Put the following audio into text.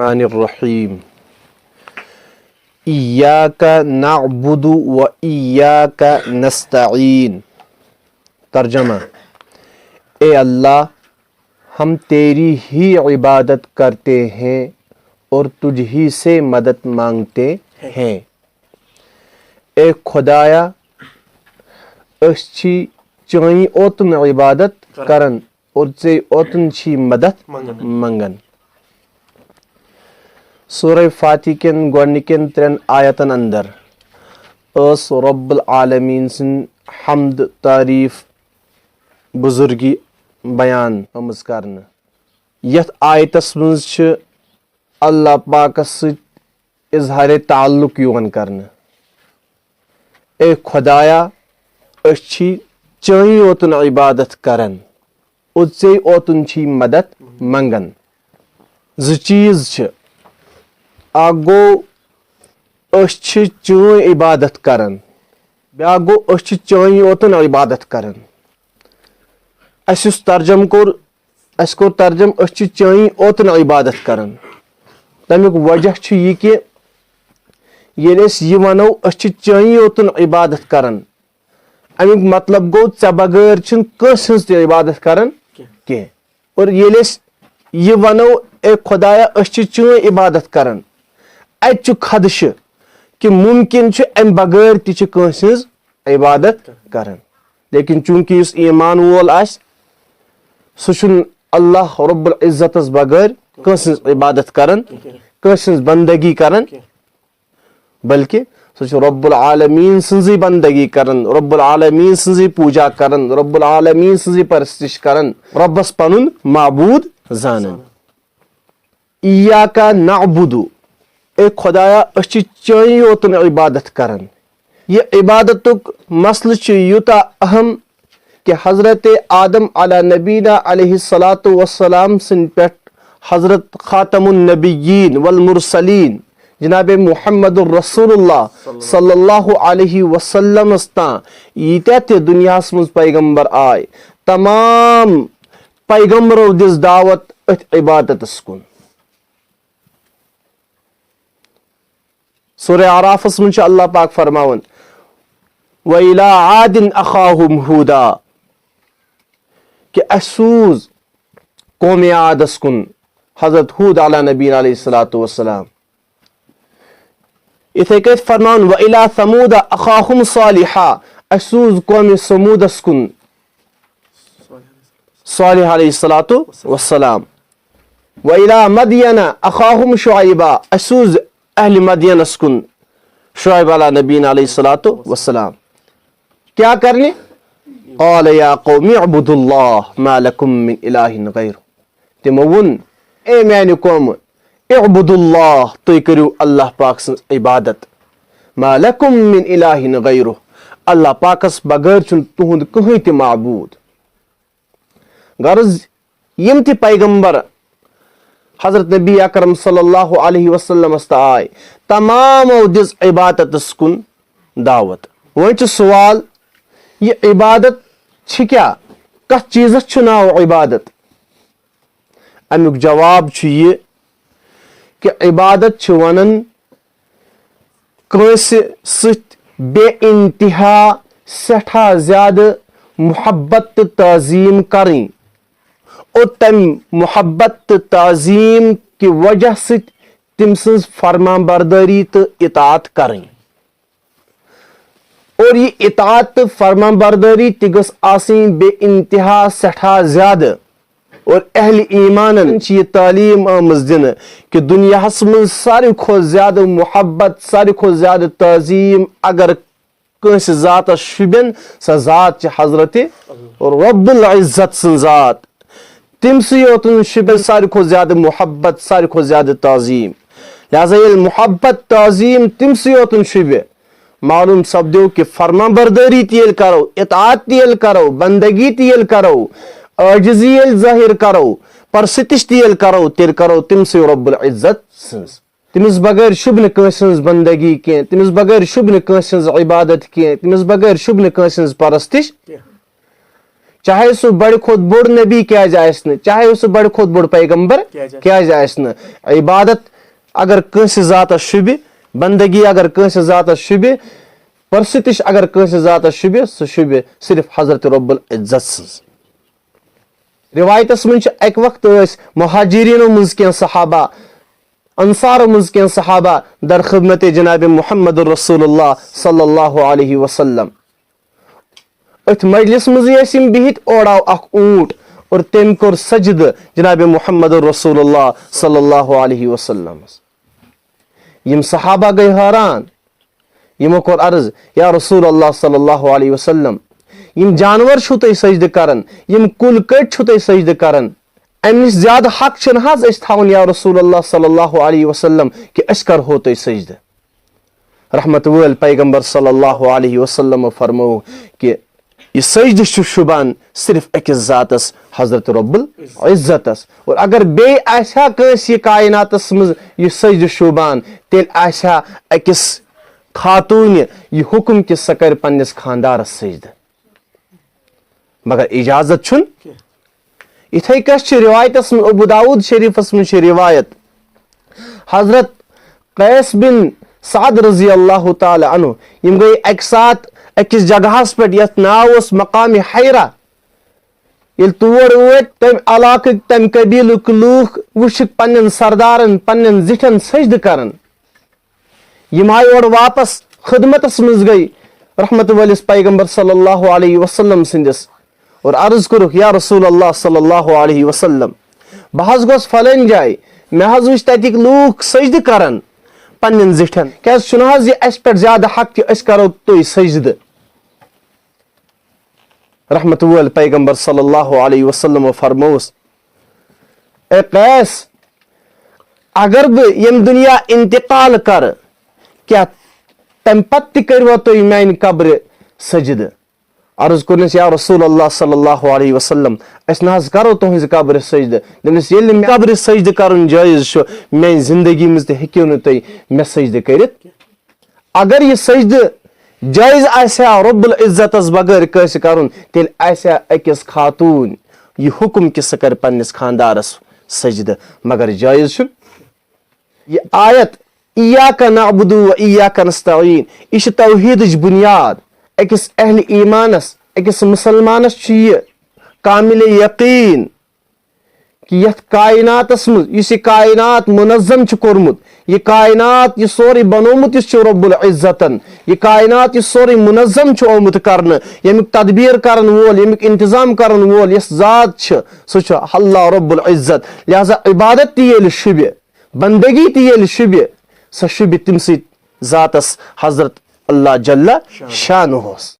الرحمن الرحیم ایاک نعبد و ایاک نستعین۔ ترجمہ: اے اللہ، ہم تیری ہی عبادت کرتے ہیں اور تجھ ہی سے مدد مانگتے ہیں۔ اے خدایا، اس چھی چانی اوتن عبادت کرن اور ژے اوتن چھی مدد منگن۔ سورہ فاتح کن گۄڈنِکٮ۪ن 3 آیتن اندر اس رب العالمین سن حمد تعریف بزرگی بیان آمٕژ کرنہٕ۔ یتھ آیتس منٛز چھِ اللہ پاکس سۭتۍ اظہارِ تعلق یِوان کرنہٕ۔ اے خدایا، أسۍ چھی چٲنی اوتن عبادت کران اور ژے اوتن چھی مدد منگان۔ زٕ چیٖز چھِ، اکھ گوٚو أسۍ چھِ چٲنۍ عبادت کران، بیاکھ گوٚو أسۍ چھِ چٲنی اوتن عبادت کران۔ اَسہِ یُس ترجم کوٚر، اَسہِ کوٚر ترجم أسۍ چھِ چٲنی اوتن عبادت کران۔ تمیُک وجہ چھُ یہِ کہِ ییٚلہِ أسۍ یہِ ونو أسۍ چھِ چٲنی اوتن عبادت کران، امیُک مطلب گوٚو ژےٚ بغٲر چھِنہٕ کٲنٛسہِ ہٕنٛز تہِ عبادت کران کینٛہہ۔ اور ییٚلہِ أسۍ یہِ ونو اے خدایا أسۍ چھِ چٲنۍ عبادت کران، اتہِ چھُ خدشہٕ کہِ مُمکِن چھُ امہِ بغٲر تہِ چھِ کٲنٛسہِ ہٕنٛز عبادت کران۔ لیکن چوٗنٛکہِ یُس ایمان وول آسہِ سُہ چھُنہٕ اللہ رب العزتس بغٲر کٲنٛسہِ ہٕنٛز عبادت کران، کٲنٛسہِ ہٕنٛز بندگی کران، بلکہِ سُہ چھُ رب العالمیٖن سٕنٛزٕے بندگی کران، رب العالمیٖن سٕنٛزٕے پوٗجا کران، رب العالمیٖن سٕنٛزٕے پرستش کران، رۄبس پنُن معبوٗد زانان۔ ایاک نعبد، اے خدایا أسۍ چھِ چٲنی اوتن عبادت کران۔ یہ عبادتُک مسلہٕ چھُ یوٗتاہ اہم کہ حضرت آدم علیٰ نبینا علیہ الصلاۃ والسلام سٕنٛدِ پٮ۪ٹھ حضرت خاتم النبیین والمرسلین جناب محمد الرسول اللہ صلی اللہ علیہ وسلمس تام ییٖتیاہ تہِ دُنیاہس منٛز پیغمبر آے، تمام پیغمبرو دِژ دعوت أتھۍ عبادتس کُن۔ سورہ اعرافس منٛز چھُ اللہ پاک فرماوان وَإِلَىٰ عَادٍ أَخَاهُمْ هُودًا کہ اَسہِ سوٗز قومِ عادس کُن حضرت ہوٗد علیٰ نبیٖن علیہ الصلاۃ والسلام۔ یِتھے کٔنۍ فرماوان وَإِلَىٰ ثَموٗدَ أَخَاهُمْ صَالِحًا، اَسہِ سوٗز قومِ ثموٗدس کُن صالح علیہ الصلاۃ والسلام۔ وَإِلَىٰ مَدْیَنَ أَخَاهُمْ شُعَیْبًا، اَسہِ سوٗز اہلِ مدینس کُن شعیب علیٰ نبیٖن علیہ الصلاۃ والسلام۔ کیٛاہ کرنہِ؟ قال یا قوم اعبدوا اللہ ما لکم من الہ غیرہ، تِمو ووٚن اے میانہِ قومہٕ اعبدوا اللہ، تُہۍ کٔرِو اللہ پاک سٕنٛز عبادت، ما لکم من الہ غیرہ، اللہ پاکس بغٲر چھُنہٕ تُہُنٛد کٕہۭنۍ تہِ معبوٗد۔ غرض یِم تہِ پیغمبر حضرت نبی اکرم صلی اللہ علیہ وسلمس تہٕ آے، تمامو دِژ عبادتس کُن دعوت۔ وۄنۍ چھُ سوال، یہِ عبادت چھِ کیٛاہ؟ کتھ چیٖزس چھُ ناو عبادت؟ امیُک جواب چھُ یہِ کہِ عبادت چھِ ونان کٲنٛسہِ سۭتۍ بے انتہا سٮ۪ٹھاہ زیادٕ محبت تہٕ تعظیٖم کرٕنۍ اور تمہِ محبت تہٕ تعظیٖم کہِ وجہ سۭتۍ تٔمۍ سٕنٛز فرمان بردٲری تہٕ اطاعت کرٕنۍ۔ اور یہِ اطاعت تہٕ فرمان بردٲری تہِ گٔژھ آسٕنۍ بے انتہا سٮ۪ٹھاہ زیادٕ۔ اور اہلِ ایمانن چھِ یہِ تعلیٖم آمٕژ دِنہٕ کہِ دُنیاہس منٛز ساروی کھۄتہٕ زیادٕ محبت، ساروی کھۄتہٕ زیادٕ تعظیٖم اگر کٲنٛسہِ ذاتس شوٗبن، سۄ ذات چھِ حضرت رب العزت سٕنٛز ذات۔ تٔمسٕے یوتن شوٗبن ساروی کھۄتہٕ زیادٕ محبت، ساروی کھۄتہٕ زیادٕ تعظیٖم۔ لہٰذا ییٚلہِ محبت تعظیٖم تٔمسٕے یوتن شوٗبہِ، معلوٗم سپدیو کہِ فرمان بردٲری تہِ ییٚلہِ کرو، اطاعت تہِ ییٚلہِ کرو، بندگی تہِ ییٚلہِ کرو، عاجزی ییٚلہِ ظٲہر کرو، پرستش تہِ ییٚلہِ کرو، تیٚلہِ کرو تٔمسٕے رب العزت سٕنٛز۔ تٔمِس بغٲر شوٗبہِ نہٕ کٲنٛسہِ ہٕنٛز بندگی کینٛہہ، تٔمِس بغٲر شوٗبہِ نہٕ کٲنٛسہِ ہٕنٛز عبادت کینٛہہ، تٔمِس بغٲر شوٗبہِ نہٕ کٲنٛسہِ ہٕنٛز پرستش، چاہے سُہ بڑِ کھۄتہٕ بوٚڑ نبی کیازِ آسہِ نہٕ، چاہے سُہ بڑِ کھۄتہٕ بوٚڑ پیغمبر کیازِ آسہِ نہٕ۔ عبادت اگر کٲنٛسہِ ذاتس شوٗبہِ بندگی اگر کٲنٛسہِ ذاتس شوٗبہِ پرستش اگر کٲنٛسہِ ذاتس شوٗبہِ سُہ شوٗبہِ صرف حضرت رب العزت سٕنٛز روایتس منٛز چھِ اکہِ وقتہٕ ٲسۍ مہاجریٖنو منٛز کینٛہہ صحابہ انصارو منٛز کینٛہہ صحابہ در خدمت جناب محمد رسول اللہ صلی اللہ علیہ وسلم أتھۍ مجلس منٛزٕے ٲسۍ یِم بِہِتھ اورٕ آو اکھ اوٗنٹ اور تٔمۍ کوٚر سجدٕ جناب محمد رسول اللہ صلی اللہ علیہ وسلمس یِم صحابہ گٔے حٲران یِمو کوٚر عرض یا رسول اللہ صلی اللہ علیہ وسلم یِم جانور چھِو تُہۍ سجدٕ کران یِم کُلۍ کٔٹۍ چھِو تُہۍ سجدٕ کران امہِ نِش زیادٕ حق چھِنہٕ حظ أسۍ تھاوُن یا رسول اللہ صلی اللہ علیہ وسلم کہِ أسۍ کرہو تۄہہِ سجدٕ رحمت وٲلۍ پیغمبر صلی اللہ علیہ وسلمو فرموو کہِ یہ سجدٕ چھُ شوٗبان صرف أکِس ذاتس حضرت رب العزتس اور اگر بیٚیہِ آسہِ ہا کٲنٛسہِ یہِ کایناتس منٛز یہِ سجدٕ شوٗبان تیٚلہِ آسہِ ہا أکِس خاتوٗنہِ یہِ حُکم کہِ سۄ کرِ پننِس خاندارس سجدٕ مگر اجازت چھُنہٕ یِتھے کٔنۍ چھِ روایتس منٛز ابو داود شریفس منٛز چھِ روایت حضرت قیس بن سعد رضی اللہ تعالیٰ عنہ یِم گٔے اکہِ ساتہٕ أکِس جگہس پٮ۪ٹھ یتھ ناو اوس مقامِ حیرا ییٚلہِ تور وٲتۍ تمہِ علاقٕکۍ تمہِ قبیٖلٕکۍ لوٗکھ وٕچھِکھ پننٮ۪ن سردارن پننٮ۪ن زِٹھٮ۪ن سجدٕ کران یِم آیہِ اورٕ واپس خدمتس منٛز گٔے رحمت وٲلِس پیغمبر صلی اللہ علیہ وسلم سٕنٛدِس اور عرض کوٚرُکھ یا رسول اللہ صلی اللہ علیہ وسلم بہٕ حظ گوٚس فلٲنۍ جایہِ مےٚ حظ وٕچھ تتِکۍ لوٗکھ سجدٕ کران پننٮ۪ن زِٹھٮ۪ن کیٛازِ چھُنہٕ حظ یہِ اسہِ پٮ۪ٹھ زیادٕ حق کہِ أسۍ کرو تُہۍ سجدٕ رحمت وٲلۍ پیغمبر صلی اللہ علیہ وسلمو فرمووُس اے قیس اگر بہٕ ییٚمہِ دُنیا انتقال کرٕ کیٛاہ تمہِ پتہٕ تہِ کٔروا تُہۍ میانہِ قبرِ سجدٕ عرض کوٚرنس یا رسول اللہ صلی اللہ علیہ وسلم أسۍ نہ حظ کرو تُہنٛزِ قبرِ سجدٕ دوٚپنس ییٚلہِ نہٕ مےٚ قبرِ سجدٕ کرُن جٲیز چھُ میانہِ زندگی منٛز تہِ ہیٚکِو نہٕ تُہۍ مےٚ سجدٕ کٔرِتھ اگر یہِ سجدٕ جٲیز آسہِ ہا رب العزتس بغٲر کٲنٛسہِ کرُن تیٚلہِ آسہِ ہا أکِس خاتوٗن یہِ حُکم کہِ سۄ کرِ پننِس خاندارس سجدٕ مگر جٲیز چھُنہٕ یہِ آیت ایاک نعبد و ایاک نستعین یہِ چھِ توحیٖدٕچ بُنیاد أکِس اہلِ ایٖمانس أکِس مُسلمانس چھُ یہِ کاملِ یقیٖن کہِ یتھ کایناتس منٛز یُس یہِ کاینات مُنظم چھُ کوٚرمُت یہِ کاینات یہِ سورُے بنومُت یُس چھُ رب العزتن یہِ کاینات یُس سورُے مُنظم چھُ آمُت کرنہٕ ییٚمیُک تدبیٖر کرن وول ییٚمیُک انتظام کرن وول یۄس ذات چھِ سُہ چھُ اللہ رب العزت لہٰذا عبادت تہِ ییٚلہِ شوٗبہِ بندگی تہِ ییٚلہِ شوٗبہِ سۄ شوٗبہِ تٔمۍ سٕے ذاتس حضرت اللہ جل شانہُس